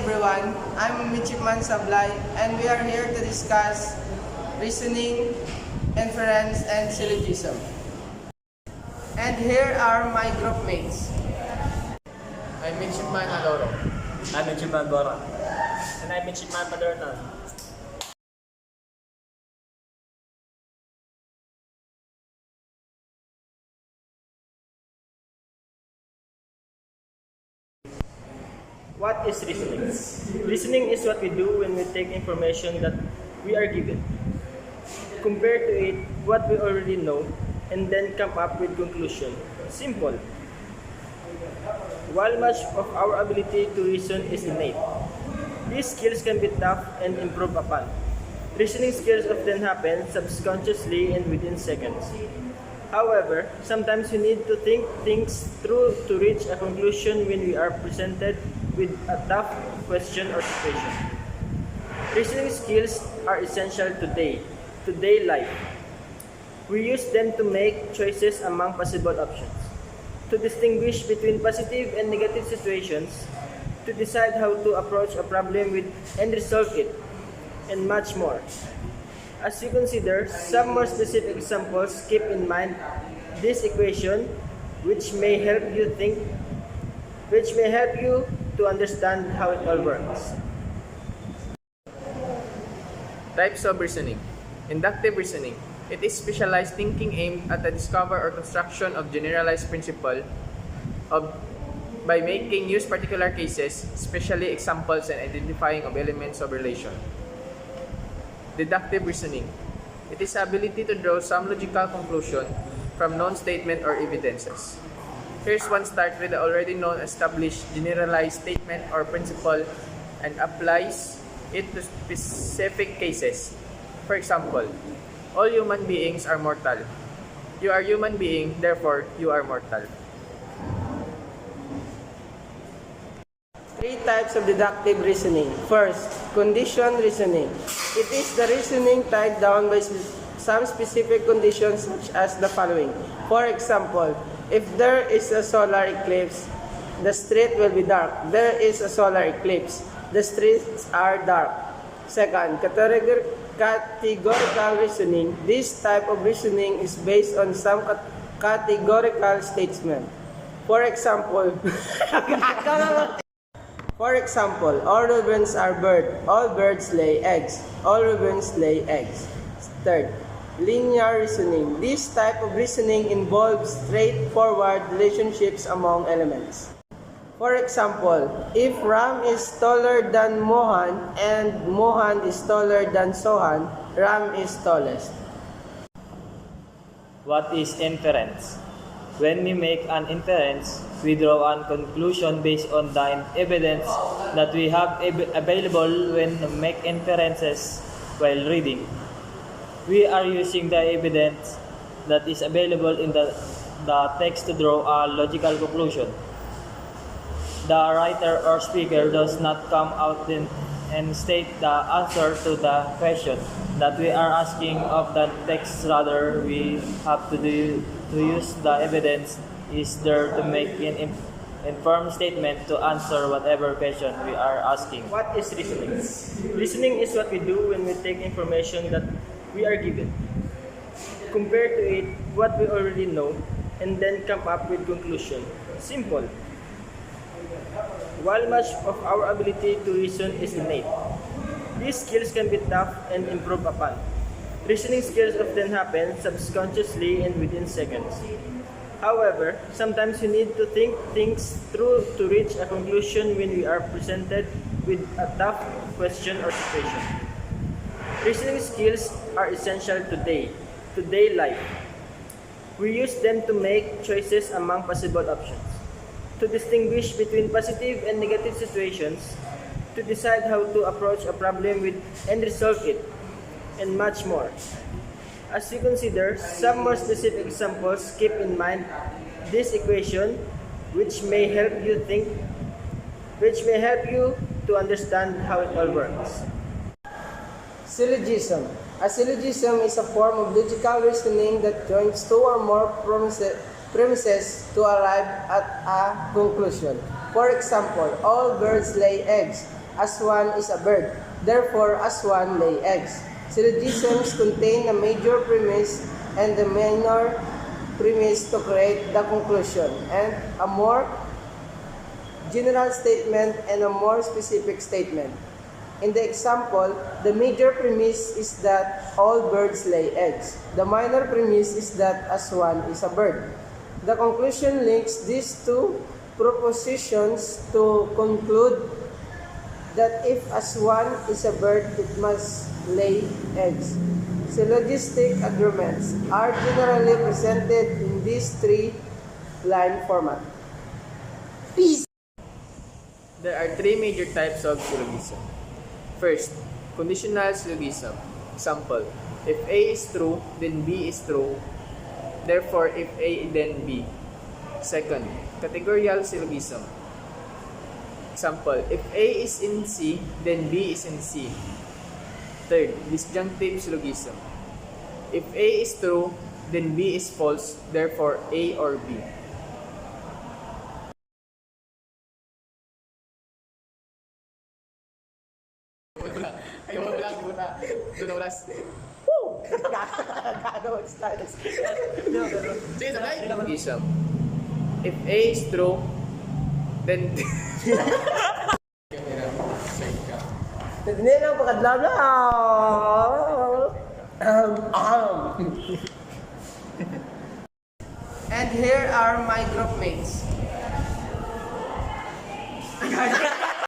everyone, I'm Midshipman Sablay and we are here to discuss reasoning, inference, and syllogism. And here are my group mates. I'm Midshipman Aloro. I'm Midshipman Bora. And I'm Midshipman Padernal. What is reasoning? Reasoning is what we do when we take information that we are given, compare to it what we already know, and then come up with conclusion. Simple. While much of our ability to reason is innate, these skills can be tough and improved upon. Reasoning skills often happen subconsciously and within seconds. However, sometimes we need to think things through to reach a conclusion when we are presented with a tough question or situation. Reasoning skills are essential to day life. We use them to make choices among possible options, to distinguish between positive and negative situations, to decide how to approach a problem with and resolve it, and much more. As you consider some more specific examples, keep in mind this equation, which may help you to understand how it all works. Types of reasoning. Inductive reasoning. It is specialized thinking aimed at the discovery or construction of generalized principle by making use particular cases, especially examples and identifying of elements of relation. Deductive reasoning. It is the ability to draw some logical conclusion from known statement or evidences. Here's one start with the already known established generalized statement or principle and applies it to specific cases. For example, all human beings are mortal. You are human being, therefore you are mortal. 3 types of deductive reasoning. First, condition reasoning. It is the reasoning tied down by some specific conditions such as the following. For example, if there is a solar eclipse, the street will be dark. There is a solar eclipse. The streets are dark. Second, categorical reasoning. This type of reasoning is based on some categorical statement. For example, all ravens are birds. All birds lay eggs. All ravens lay eggs. Third, linear reasoning. This type of reasoning involves straightforward relationships among elements. For example, if Ram is taller than Mohan and Mohan is taller than Sohan, Ram is tallest. What is inference? When we make an inference, we draw a conclusion based on the evidence that we have available when we make inferences while reading. We are using the evidence that is available in the text to draw a logical conclusion. The writer or speaker does not come out and state the answer to the question that we are asking of the text. Rather, we have to use the evidence is there to make an informed statement to answer whatever question we are asking. What is reasoning? Reasoning is what we do when we take information that we are given, compare to it what we already know, and then come up with conclusion. Simple. While much of our ability to reason is innate, these skills can be tough and improved upon. Reasoning skills often happen subconsciously and within seconds. However, sometimes we need to think things through to reach a conclusion when we are presented with a tough question or situation. Reasoning skills are essential to day life. We use them to make choices among possible options, to distinguish between positive and negative situations, to decide how to approach a problem with and resolve it, and much more. As you consider some more specific examples, keep in mind this equation, which may help you to understand how it all works. Syllogism. A syllogism is a form of logical reasoning that joins 2 or more premises to arrive at a conclusion. For example, all birds lay eggs. Aswan is a bird. Therefore, aswan lay eggs. Syllogisms contain a major premise and a minor premise to create the conclusion, and a more general statement and a more specific statement. In the example, the major premise is that all birds lay eggs. The minor premise is that aswan is a bird. The conclusion links these two propositions to conclude that if aswan is a bird, it must lay eggs. Syllogistic arguments are generally presented in this three-line format. Peace! There are three major types of syllogism. First, conditional syllogism. Example, if A is true, then B is true. Therefore, if A, then B. Second, categorical syllogism. Example, if A is in C, then B is in C. Third, disjunctive syllogism. If A is true, then B is false. Therefore, A or B. Syllogism. If A is true, then Hindi lang pagkadlabla. And here are my group mates.